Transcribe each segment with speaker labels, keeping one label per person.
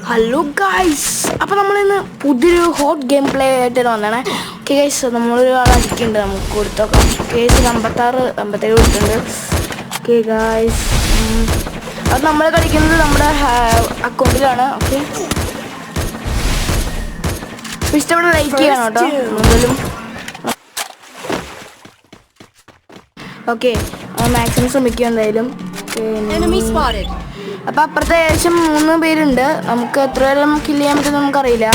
Speaker 1: Hello guys, അപ്പോൾ നമ്മളിന്ന് പുതിയൊരു ഹോട്ട് ഗെയിം പ്ലേ ആയിട്ട് വന്നതാണ്. ഓക്കെ ഗൈസ്, നമ്മളൊരാൾ അടിക്കുന്നുണ്ട്, നമുക്ക് കൊടുത്തോക്കാം. കേസ് 56 കൊടുത്തിട്ടുണ്ട്. ഓക്കെ ഗൈസ്, അത് നമ്മൾ കളിക്കുന്നത് നമ്മുടെ അക്കൗണ്ടിലാണ്. ഓക്കെ, ഇഷ്ടപ്പെട്ട ലൈക്ക് ചെയ്യണം കേട്ടോ എന്തായാലും. ഓക്കെ, മാക്സിമം ശ്രമിക്കുക എന്തായാലും. അപ്പോൾ അപ്പുറത്തെ ഏകദേശം 3 പേരുണ്ട്. നമുക്ക് എത്ര നേരം കില്ല് ചെയ്യാൻ പറ്റുമെന്ന് നമുക്കറിയില്ല.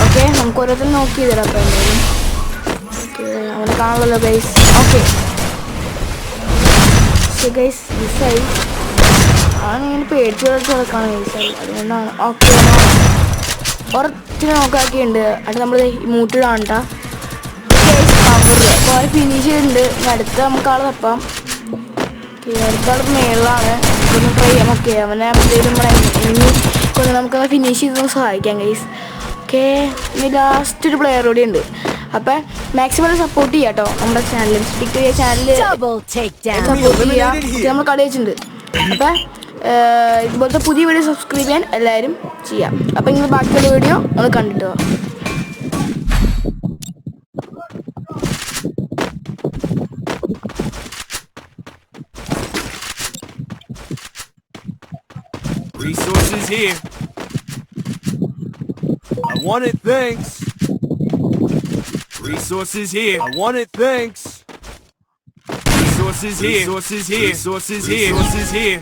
Speaker 1: ഓക്കെ, നമുക്ക് ഓരോരുത്തരും നോക്കി ചെയ്തിടാം. അപ്പോൾ എന്തായാലും ഓക്കെ, അവനെ കാണുമല്ലോ ഗൈസ്. ഓക്കെ ഗൈസ്, മിസ്സായി. അവനിങ്ങനെ പേടിച്ച് കിടക്കാണ് ഗൈസ്, അതുകൊണ്ടാണ്. ഓക്കെ, ഉറച്ചിന് നോക്കാക്കിയുണ്ട്. അത് നമ്മൾ മൂട്ടിടാണ് കേട്ടോ. കവർ അപ്പോൾ അവരെ ഫിനിഷ് ചെയ്തിട്ടുണ്ട്. അടുത്ത നമുക്ക് ആളെ തപ്പാം. അടുത്ത ആൾ മേളിലാണ്. ഒന്ന് ട്രൈ ചെയ്യാം. ഓക്കെ, അവനെ എന്തെങ്കിലും ഇനി കൊണ്ട് നമുക്കത് ഫിനിഷ് ചെയ്തൊന്ന് സഹായിക്കാം ഗൈസ്. ഓക്കെ, ഇനി ലാസ്റ്റ് ഒരു പ്ലെയർ കൂടി ഉണ്ട്. അപ്പം മാക്സിമം സപ്പോർട്ട് ചെയ്യാം കേട്ടോ. നമ്മുടെ ചാനൽ സ്റ്റിക്ക് ചാനൽ സപ്പോർട്ട് ചെയ്യുക. നമ്മൾ കളി വെച്ചിട്ടുണ്ട്. അപ്പം ഇതുപോലത്തെ പുതിയ വീഡിയോ സബ്സ്ക്രൈബ് ചെയ്യാൻ എല്ലാവരും ചെയ്യാം. അപ്പം ഇങ്ങനെ ബാക്കിയുള്ള വീഡിയോ ഒന്ന് കണ്ടിട്ടോ.
Speaker 2: Resources here. I want it, thanks. Resources here. I want it, thanks. Resources here. Resources here. Resources here. Resources here.